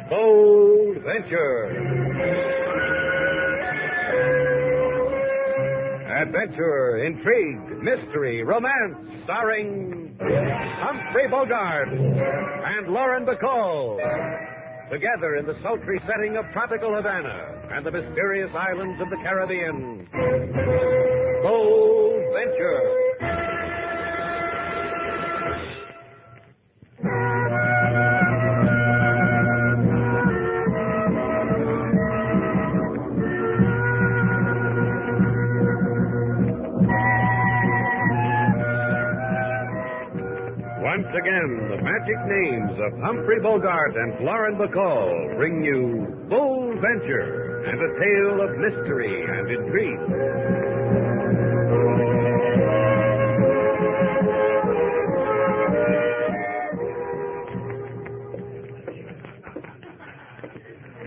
Bold Venture. Adventure, intrigue, mystery, romance, starring Humphrey Bogart and Lauren Bacall. Together in the sultry setting of tropical Havana and the mysterious islands of the Caribbean. Bold Venture. Once again, the magic names of Humphrey Bogart and Lauren Bacall bring you Bold Venture and a tale of mystery and intrigue.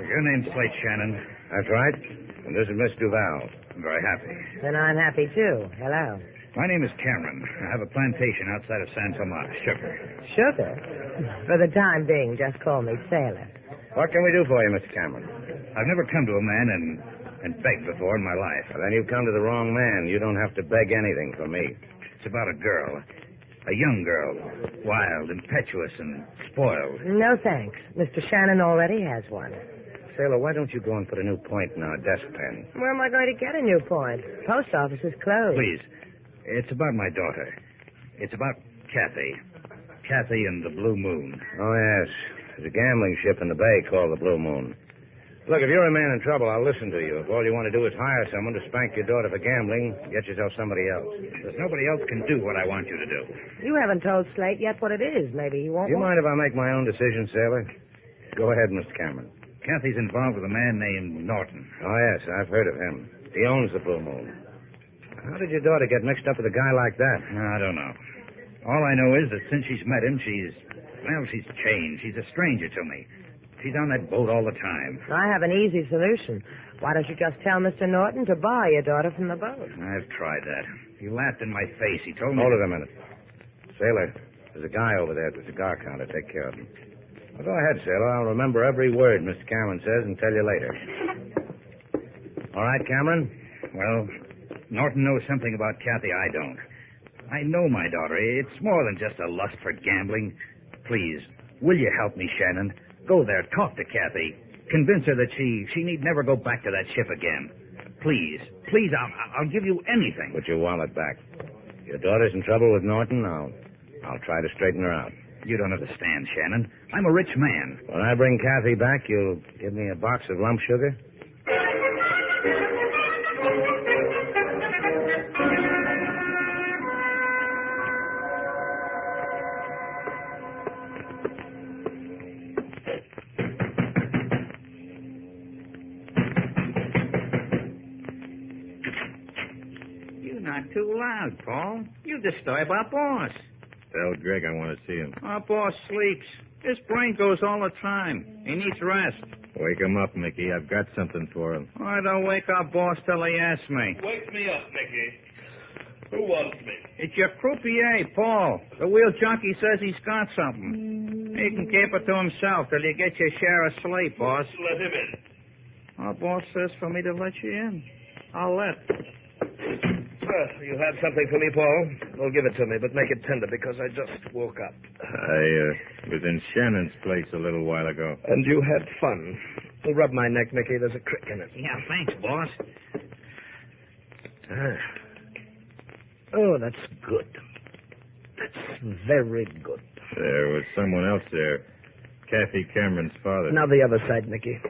Your name's Slate Shannon. That's right. And this is Miss Duval. I'm very happy. Then I'm happy, too. Hello. My name is Cameron. I have a plantation outside of San Tomas, sugar. Sugar? For the time being, just call me Sailor. What can we do for you, Mr. Cameron? I've never come to a man and begged before in my life. Well, then you've come to the wrong man. You don't have to beg anything from me. It's about a girl. A young girl. Wild, impetuous, and spoiled. No thanks. Mr. Shannon already has one. Sailor, why don't you go and put a new point in our desk pen? Where am I going to get a new point? Post office is closed. Please. It's about my daughter. It's about Kathy. Kathy and the Blue Moon. Oh, yes. There's a gambling ship in the bay called the Blue Moon. Look, if you're a man in trouble, I'll listen to you. If all you want to do is hire someone to spank your daughter for gambling, get yourself somebody else. Because nobody else can do what I want you to do. You haven't told Slate yet what it is. Maybe he won't. Do you mind if I make my own decision, Sailor? Go ahead, Mr. Cameron. Kathy's involved with a man named Norton. Oh, yes, I've heard of him. He owns the Blue Moon. How did your daughter get mixed up with a guy like that? I don't know. All I know is that since she's met him, she's changed. She's a stranger to me. She's on that boat all the time. I have an easy solution. Why don't you just tell Mr. Norton to buy your daughter from the boat? I've tried that. He laughed in my face. He told me... Hold it a minute. Sailor, there's a guy over there at the cigar counter. Take care of him. Well, go ahead, Sailor. I'll remember every word Mr. Cameron says and tell you later. All right, Cameron? Well, Norton knows something about Kathy I don't. I know my daughter. It's more than just a lust for gambling. Please, will you help me, Shannon? Go there, talk to Kathy. Convince her that she need never go back to that ship again. Please, I'll give you anything. Put your wallet back. Your daughter's in trouble with Norton. I'll try to straighten her out. You don't understand, Shannon. I'm a rich man. When I bring Kathy back, you'll give me a box of lump sugar? You're not too loud, Paul. You disturb our boss. Tell Greg I want to see him. Our boss sleeps. His brain goes all the time. He needs rest. Wake him up, Mickey. I've got something for him. I don't wake our boss till he asks me. Wake me up, Mickey. Who wants me? It's your croupier, Paul. The wheel junkie says he's got something. He can keep it to himself till you get your share of sleep, boss. Let him in. Our boss says for me to let you in. I'll let. You have something for me, Paul? Well, give it to me, but make it tender because I just woke up. I was in Shannon's place a little while ago. And you had fun. Rub my neck, Mickey. There's a crick in it. Yeah, thanks, boss. Oh, that's good. That's very good. There was someone else there. Kathy Cameron's father. Now the other side, Mickey.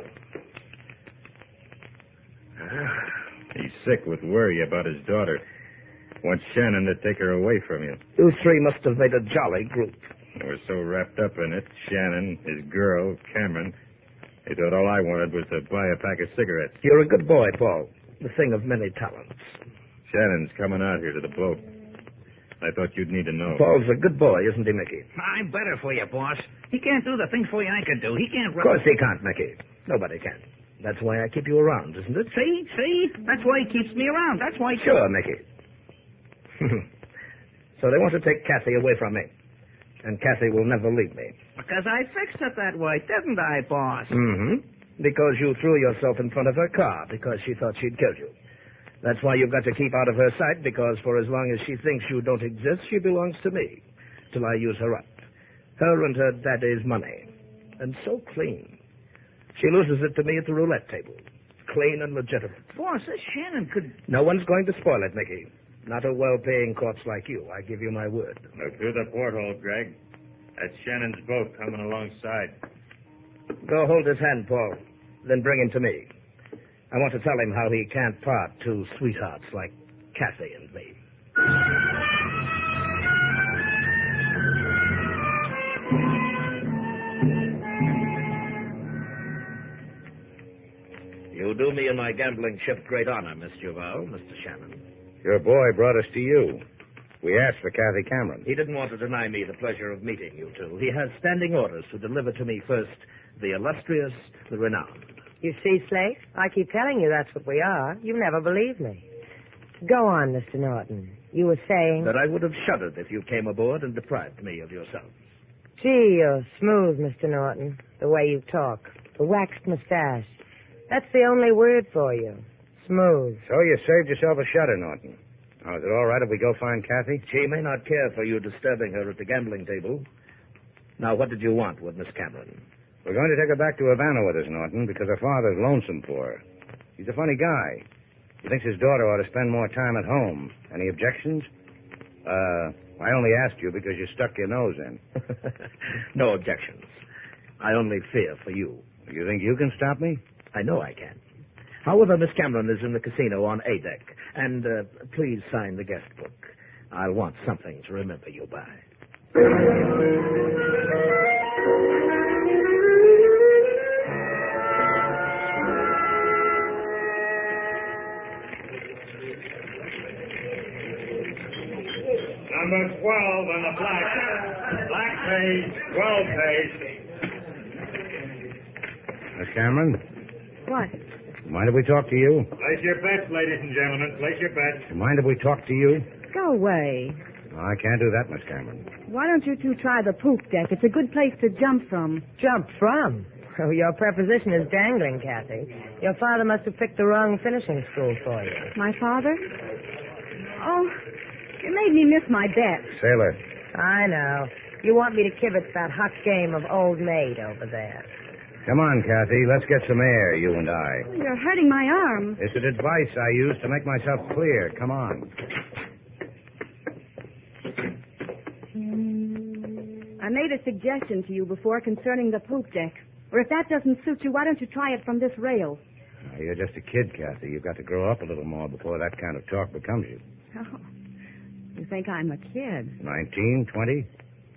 He's sick with worry about his daughter. Wants Shannon to take her away from you. You three must have made a jolly group. They were so wrapped up in it, Shannon, his girl, Cameron, they thought all I wanted was to buy a pack of cigarettes. You're a good boy, Paul. The thing of many talents. Shannon's coming out here to the boat. I thought you'd need to know. Paul's a good boy, isn't he, Mickey? I'm better for you, boss. He can't do the things for you I can do. He can't... Of course he can't, Mickey. Nobody can. That's why I keep you around, isn't it? See? That's why he keeps me around. That's why... Sure, Mickey. So they want to take Kathy away from me. And Kathy will never leave me. Because I fixed it that way, didn't I, boss? Mm-hmm. Because you threw yourself in front of her car because she thought she'd killed you. That's why you've got to keep out of her sight, because for as long as she thinks you don't exist, she belongs to me, till I use her up. Her and her daddy's money. And so clean. She loses it to me at the roulette table. Clean and legitimate. Boss, this Shannon could... No one's going to spoil it, Mickey. Not a well-paying corpse like you. I give you my word. Look through the porthole, Greg. That's Shannon's boat coming alongside. Go hold his hand, Paul. Then bring him to me. I want to tell him how he can't part two sweethearts like Kathy and me. You do me and my gambling ship great honor, Miss Duval, Mr. Shannon. Your boy brought us to you. We asked for Kathy Cameron. He didn't want to deny me the pleasure of meeting you two. He has standing orders to deliver to me first the illustrious, the renowned. You see, Slate, I keep telling you that's what we are. You never believe me. Go on, Mr. Norton. You were saying... That I would have shuddered if you came aboard and deprived me of yourself. Gee, you're smooth, Mr. Norton. The way you talk. The waxed mustache. That's the only word for you. Smooth. So you saved yourself a shudder, Norton. Now, is it all right if we go find Kathy? She may not care for you disturbing her at the gambling table. Now, what did you want with Miss Cameron? We're going to take her back to Havana with us, Norton, because her father's lonesome for her. He's a funny guy. He thinks his daughter ought to spend more time at home. Any objections? I only asked you because you stuck your nose in. No objections. I only fear for you. You think you can stop me? I know I can. However, Miss Cameron is in the casino on A deck. And please sign the guest book. I'll want something to remember you by. Number 12 on the black. Black page, 12 page. Miss Cameron? What? Mind if we talk to you? Place your bets, ladies and gentlemen. Place your bets. Mind if we talk to you? Go away. No, I can't do that, Miss Cameron. Why don't you two try the poop deck? It's a good place to jump from. Jump from? Oh, your preposition is dangling, Kathy. Your father must have picked the wrong finishing school for you. My father? Oh, you made me miss my bet. Sailor. I know. You want me to kibitz that hot game of old maid over there. Come on, Kathy. Let's get some air, you and I. You're hurting my arm. It's an advice I use to make myself clear. Come on. I made a suggestion to you before concerning the poop deck. Or if that doesn't suit you, why don't you try it from this rail? Now, you're just a kid, Kathy. You've got to grow up a little more before that kind of talk becomes you. Oh, you think I'm a kid? 19, 20?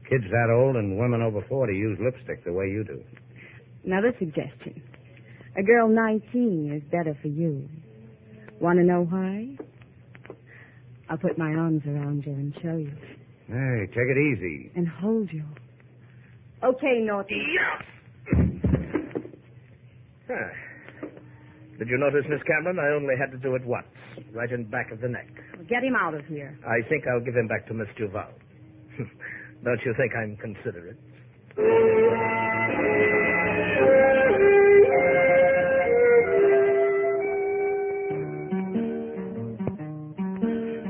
Kids that old and women over 40 use lipstick the way you do. Another suggestion. A girl 19 is better for you. Want to know why? I'll put my arms around you and show you. Hey, take it easy. And hold you. Okay, Norton. Did you notice, Miss Cameron? I only had to do it once, right in back of the neck. Get him out of here. I think I'll give him back to Miss Duval. Don't you think I'm considerate?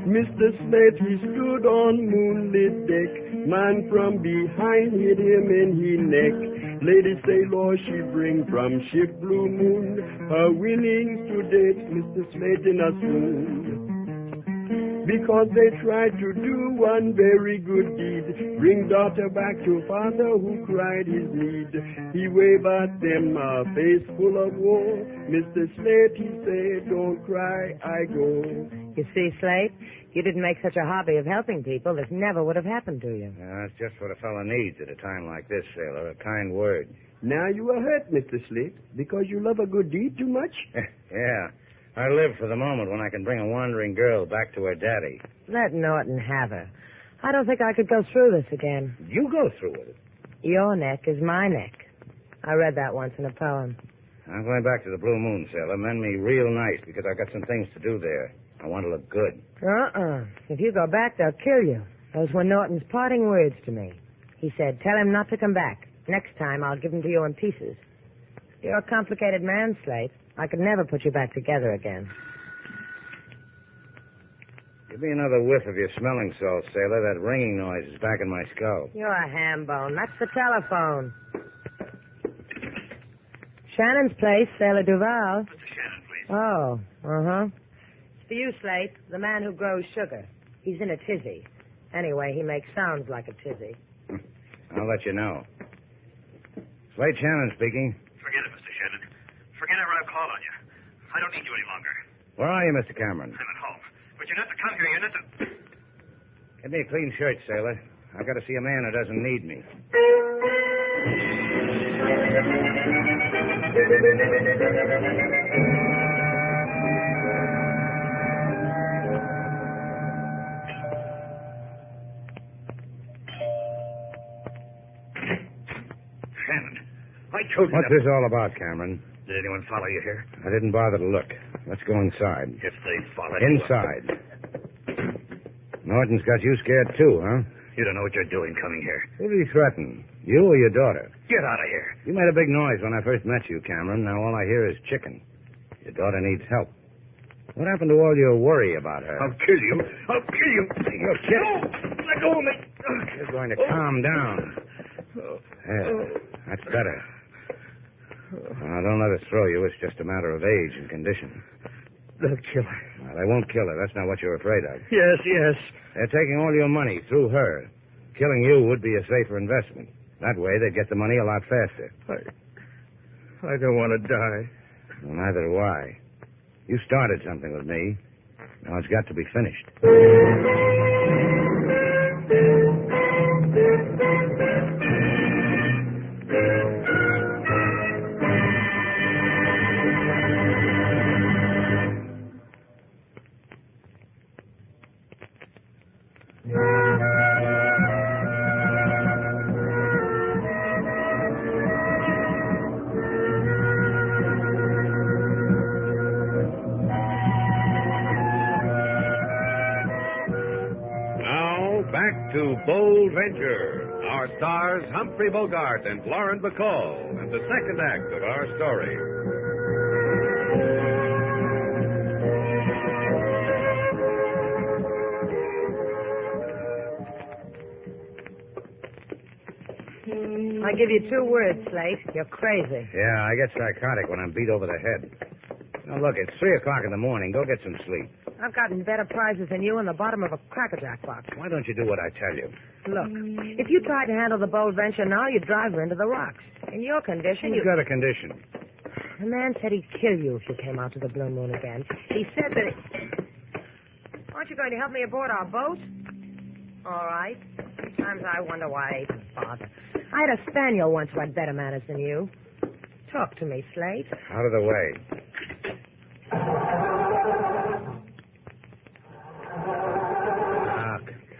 Mr. Slate, he stood on moonlit deck. Man from behind hit him in he neck. Lady Sailor, she bring from ship Blue Moon her winnings to date, Mr. Slate in a swoon. Because they tried to do one very good deed, bring daughter back to father who cried his need. He waved at them a face full of woe. Mr. Slate, he said, don't cry, I go. You see, Slate, you didn't make such a hobby of helping people, this never would have happened to you. Yeah, that's just what a fellow needs at a time like this, Sailor, a kind word. Now you are hurt, Mr. Slate, because you love a good deed too much? Yeah. I live for the moment when I can bring a wandering girl back to her daddy. Let Norton have her. I don't think I could go through this again. You go through it. Your neck is my neck. I read that once in a poem. I'm going back to the Blue Moon, Sailor. Mend me real nice because I've got some things to do there. I want to look good. If you go back, they'll kill you. Those were Norton's parting words to me. He said, tell him not to come back. Next time, I'll give him to you in pieces. You're a complicated man, Slate. I could never put you back together again. Give me another whiff of your smelling salts, Sailor. That ringing noise is back in my skull. You're a ham bone. That's the telephone. Shannon's place, Sailor Duval. Mr. Shannon, please. Oh, uh-huh. It's for you, Slate, the man who grows sugar. He's in a tizzy. Anyway, he makes sounds like a tizzy. I'll let you know. Slate Shannon speaking. Forget it, Mr. Shannon. Forget ever I've called on you. I don't need you any longer. Where are you, Mr. Cameron? I'm at home. But you're not to come here. You're not to... Get me a clean shirt, Sailor. I've got to see a man who doesn't need me. Shannon, I told you What's this all about, Cameron? Did anyone follow you here? I didn't bother to look. Let's go inside. If they followed you... Inside. Norton's got you scared, too, huh? You don't know what you're doing coming here. Who did he threaten? You or your daughter? Get out of here. You made a big noise when I first met you, Cameron. Now all I hear is chicken. Your daughter needs help. What happened to all your worry about her? I'll kill you. I'll kill you. You're kidding. No, let go of me. You're going to calm down. There. That's better. Now, don't let her throw you. It's just a matter of age and condition. They'll kill her. Well, they won't kill her. That's not what you're afraid of. Yes, yes. They're taking all your money through her. Killing you would be a safer investment. That way, they'd get the money a lot faster. I don't want to die. Well, neither do I. You started something with me. Now it's got to be finished. Back to Bold Venture. Our stars, Humphrey Bogart and Lauren Bacall, and the second act of our story. I give you 2 words, Slate. You're crazy. Yeah, I get psychotic when I'm beat over the head. Now, look, it's 3 o'clock in the morning. Go get some sleep. I've gotten better prizes than you in the bottom of a Cracker Jack box. Why don't you do what I tell you? Look, if you tried to handle the Bold Venture now, you'd drive her into the rocks. In your condition, Who's got a condition? The man said he'd kill you if you came out to the Blue Moon again. He said that... Aren't you going to help me aboard our boat? All right. Sometimes I wonder why I even bother. I had a spaniel once who had better manners than you. Talk to me, Slate. Out of the way.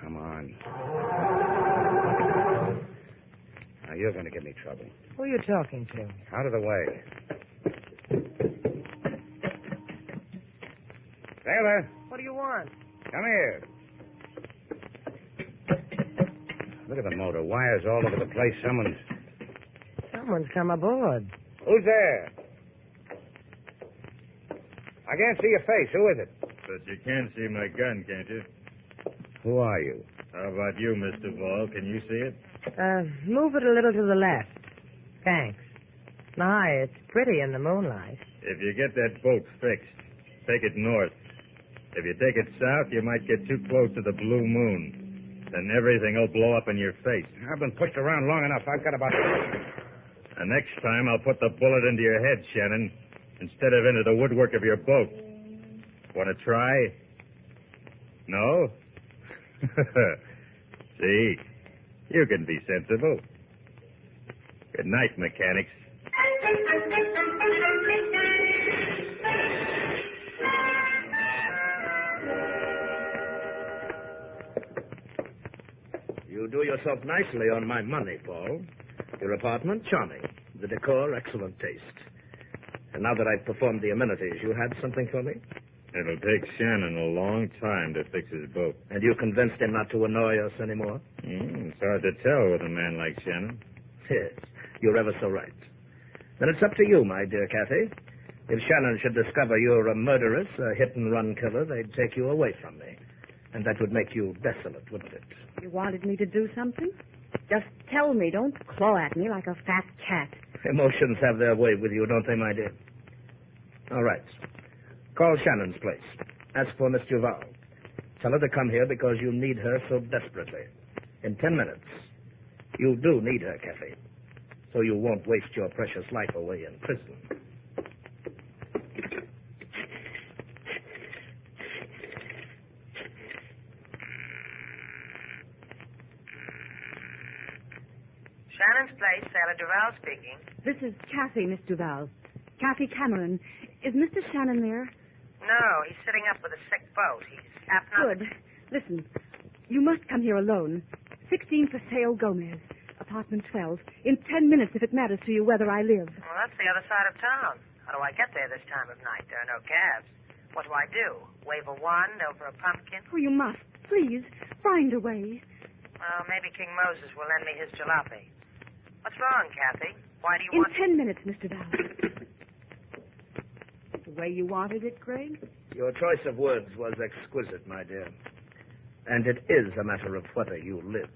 Come on. Now, you're going to give me trouble. Who are you talking to? Out of the way. Sailor, What do you want? come here. Look at the motor. Wires all over the place. Someone's come aboard. Who's there? I can't see your face. Who is it? But you can see my gun, can't you? Who are you? How about you, Mr. Duval? Can you see it? Move it a little to the left. Thanks. My, it's pretty in the moonlight. If you get that boat fixed, take it north. If you take it south, you might get too close to the Blue Moon. Then everything will blow up in your face. I've been pushed around long enough. I've got about... And next time, I'll put the bullet into your head, Shannon, instead of into the woodwork of your boat. Want to try? No? See? You can be sensible. Good night, mechanics. You do yourself nicely on my money, Paul. Your apartment, charming. The decor, excellent taste. And now that I've performed the amenities, you had something for me? It'll take Shannon a long time to fix his boat. And you convinced him not to annoy us anymore? It's hard to tell with a man like Shannon. Yes, you're ever so right. Then it's up to you, my dear Kathy. If Shannon should discover you're a murderess, a hit-and-run killer, they'd take you away from me. And that would make you desolate, wouldn't it? You wanted me to do something? Just tell me. Don't claw at me like a fat cat. Emotions have their way with you, don't they, my dear? All right. Call Shannon's place. Ask for Miss Duval. Tell her to come here because you need her so desperately. In 10 minutes. You do need her, Kathy. So you won't waste your precious life away in prison. Shannon's place, Sailor Duval speaking. This is Kathy, Miss Duval. Kathy Cameron. Is Mr. Shannon there? No, he's sitting up with a sick boat. He's apnea. Good. Listen, you must come here alone. 16 for Sale Gomez, apartment 12. In 10 minutes, if it matters to you whether I live. Well, that's the other side of town. How do I get there this time of night? There are no cabs. What do I do? Wave a wand over a pumpkin? Oh, you must. Please, find a way. Well, maybe King Moses will lend me his jalopy. What's wrong, Kathy? Why do you want... In 10 minutes, Mr. Val. The way you wanted it, Greg? Your choice of words was exquisite, my dear. And it is a matter of whether you live.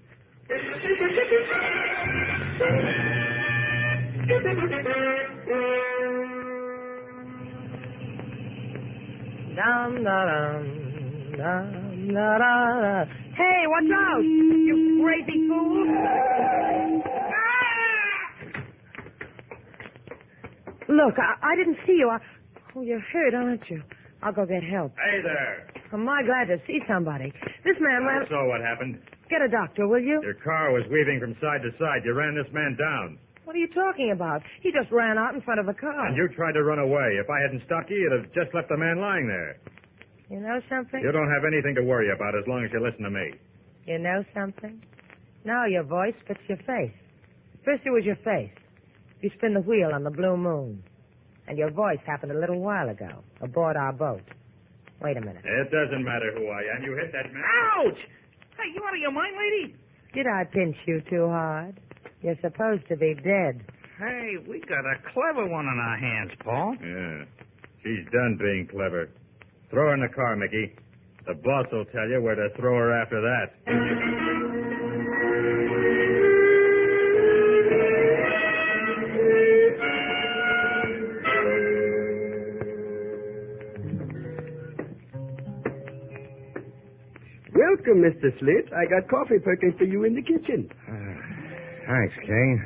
Dum, da, dum, dum, da, da, da. Hey, watch out! You crazy fool! Look, I didn't see you. Oh, you're hurt, aren't you? I'll go get help. Hey there. I'm my glad to see somebody. This man ran... So what happened? Get a doctor, will you? Your car was weaving from side to side. You ran this man down. What are you talking about? He just ran out in front of the car. And you tried to run away. If I hadn't stopped you, you'd have just left the man lying there. You know something? You don't have anything to worry about as long as you listen to me. You know something? Now your voice fits your face. First it was your face. You spin the wheel on the blue moon. And your voice happened a little while ago, aboard our boat. Wait a minute. It doesn't matter who I am. You hit that man. Ouch! Hey, you out of your mind, lady? Did I pinch you too hard? You're supposed to be dead. Hey, we got a clever one on our hands, Paul. Yeah. She's done being clever. Throw her in the car, Mickey. The boss will tell you where to throw her after that. Welcome, Mr. Slate. I got coffee perking for you in the kitchen. Thanks, King.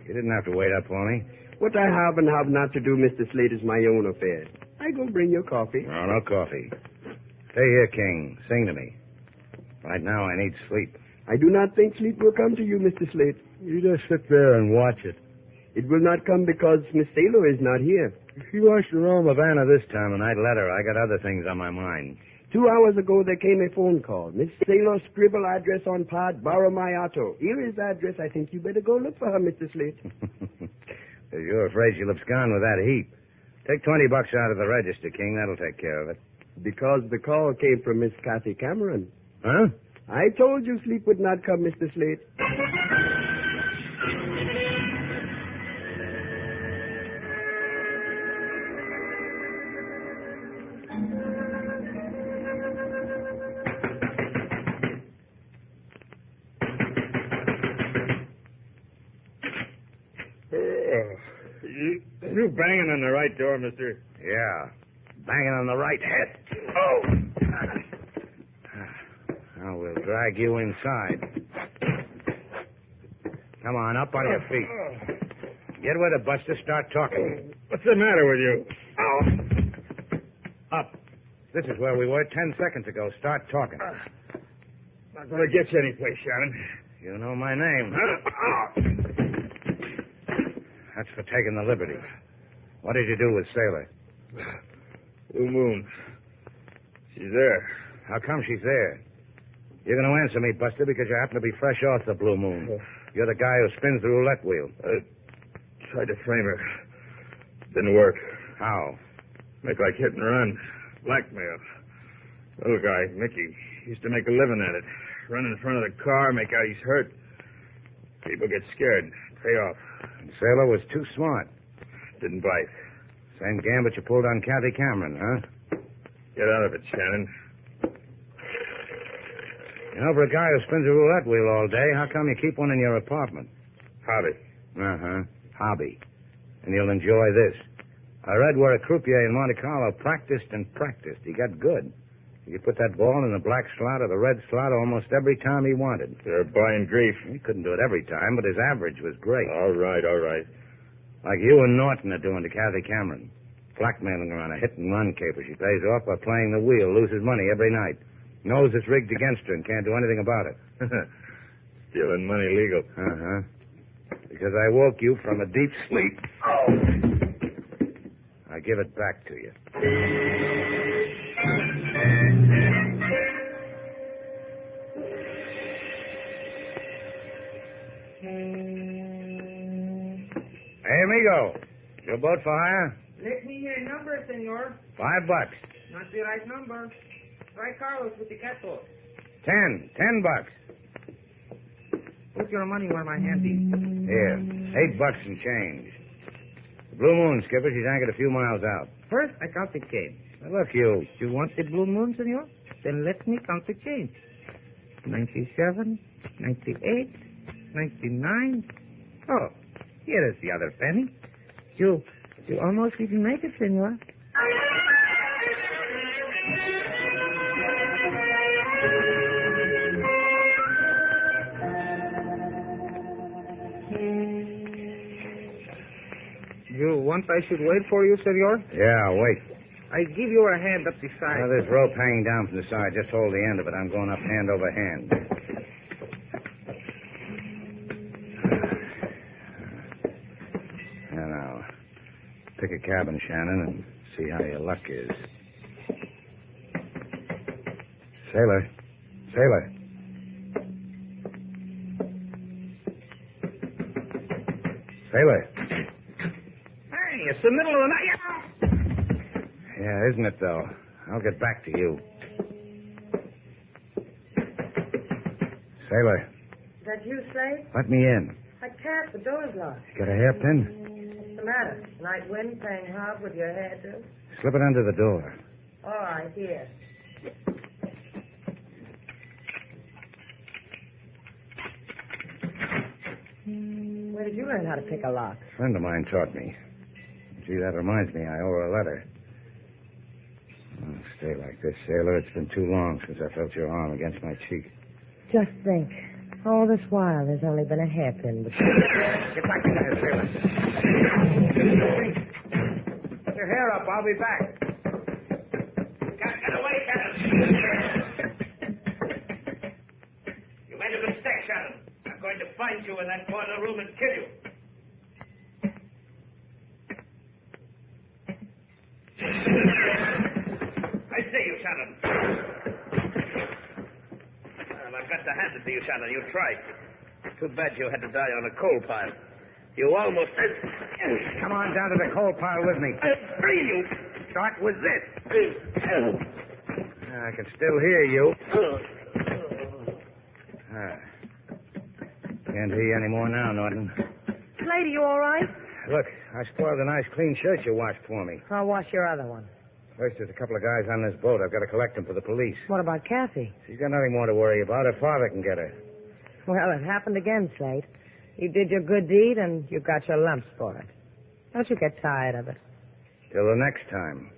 You didn't have to wait up for me. What I have and have not to do, Mr. Slate, is my own affair. I go bring your coffee. No, no coffee. Stay here, King. Sing to me. Right now, I need sleep. I do not think sleep will come to you, Mr. Slate. You just sit there and watch it. It will not come because Miss Sailor is not here. If she wants to roam Havana this time, and I'd let her, I got other things on my mind. 2 hours ago, there came a phone call. Miss Sailor scribble address on pad, borrow my auto. Here is the address. I think you better go look for her, Mr. Slate. If you're afraid she'll abscond with that heap, take $20 out of the register, King. That'll take care of it. Because the call came from Miss Kathy Cameron. Huh? I told you sleep would not come, Mr. Slate. You banging on the right door, mister? Yeah. Banging on the right head. Oh! Now we'll drag you inside. Come on, up on your feet. Get with it, Buster. Start talking. What's the matter with you? Up. This is where we were 10 seconds ago. Start talking. Not going to get you anyplace, Shannon. You know my name. That's for taking the liberty. What did you do with Sailor? Blue Moon. She's there. How come she's there? You're going to answer me, Buster, because you happen to be fresh off the Blue Moon. You're the guy who spins the roulette wheel. I tried to frame her. Didn't work. How? Make like hit and run. Blackmail. Little guy, Mickey, used to make a living at it. Run in front of the car, make out he's hurt. People get scared. Pay off. And Sailor was too smart. Didn't bite. Same gambit you pulled on Kathy Cameron, huh? Get out of it, Shannon. You know, for a guy who spins a roulette wheel all day, how come you keep one in your apartment? Hobby. Uh-huh. Hobby. And you'll enjoy this. I read where a croupier in Monte Carlo practiced and practiced. He got good. He could put that ball in the black slot or the red slot almost every time he wanted. You're buying grief. He couldn't do it every time, but his average was great. All right. Like you and Norton are doing to Kathy Cameron. Blackmailing her on a hit-and-run caper. She pays off by playing the wheel, loses money every night. Knows it's rigged against her and can't do anything about it. Stealing money legal. Uh-huh. Because I woke you from a deep sleep. Oh! I give it back to you. Hey, amigo. Your boat for hire? Let me hear number, senor. $5. Not the right number. Try Carlos with the catboat. $10. $10. Put your money where my hand is. Here. $8 and change. The Blue Moon, Skipper. She's anchored a few miles out. First, I count the change. Now, look, you. You want the Blue Moon, senor? Then let me count the change. 97, 98, 99. Oh, here is the other penny. You almost didn't make it, senor. You want I should wait for you, senor? Yeah, wait. I give you a hand up the side. Now, there's rope hanging down from the side. Just hold the end of it. I'm going up hand over hand. Now, pick a cabin, Shannon, and see how your luck is. Sailor. Sailor. Sailor. Hey, it's the middle of the night. Yeah, isn't it, though? I'll get back to you. Sailor. Is that you, Slate? Let me in. I can't. The door's locked. You got a hairpin? What's the matter? Night wind playing harp with your hairdo? Slip it under the door. All right, here. Where did you learn how to pick a lock? A friend of mine taught me. Gee, that reminds me. I owe her a letter. Oh, stay like this, Sailor. It's been too long since I felt your arm against my cheek. Just think. All this while, there's only been a hairpin between. Get back in there, Sailor. Put your hair up. I'll be back. Get away, Shannon. You made a mistake, Shannon. I'm going to find you in that corner room and kill you. I see you, Shannon. Well, I've got to hand it to you, Shannon. You tried. Too bad you had to die on a coal pile. You almost... Come on down to the coal pile with me. Free you. Start with this. I can still hear you. Can't hear you anymore now, Norton. Lady, you all right? Look, I spoiled a nice clean shirt you washed for me. I'll wash your other one. First, there's a couple of guys on this boat. I've got to collect them for the police. What about Kathy? She's got nothing more to worry about. Her father can get her. Well, it happened again, Slate. You did your good deed, and you got your lumps for it. Don't you get tired of it. Till the next time.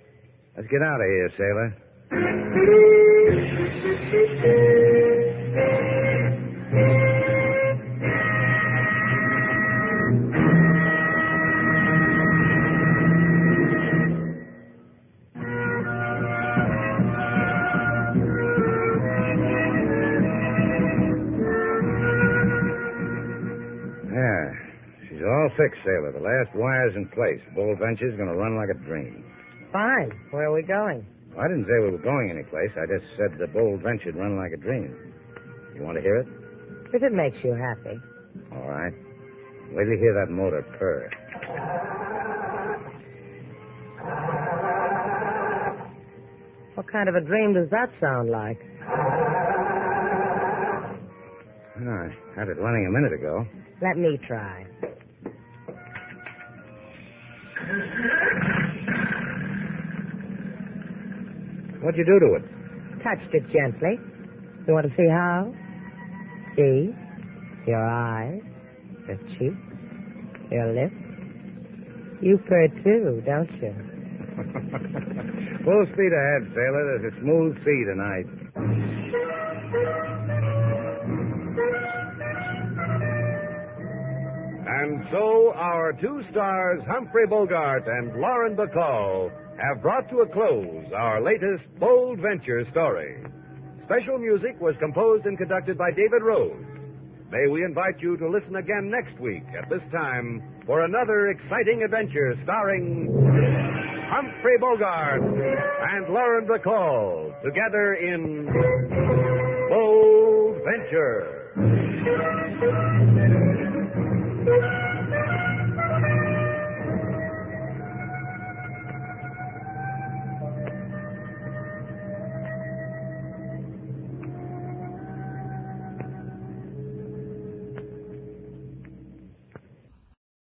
Let's get out of here, Sailor. All fixed, Sailor. The last wire's in place. The Bull Venture's going to run like a dream. Fine. Where are we going? Well, I didn't say we were going anyplace. I just said the Bull Venture'd run like a dream. You want to hear it? If it makes you happy. All right. Wait till you hear that motor purr. What kind of a dream does that sound like? I had it running a minute ago. Let me try. What'd you do to it? Touched it gently. You want to see how? See? Your eyes, your cheeks, your lips. You purr too, don't you? Full speed ahead, sailor. There's a smooth sea tonight. And so our two stars, Humphrey Bogart and Lauren Bacall, have brought to a close our latest bold venture story. Special music was composed and conducted by David Rose. May we invite you to listen again next week at this time for another exciting adventure starring Humphrey Bogart and Lauren Bacall together in Bold Venture.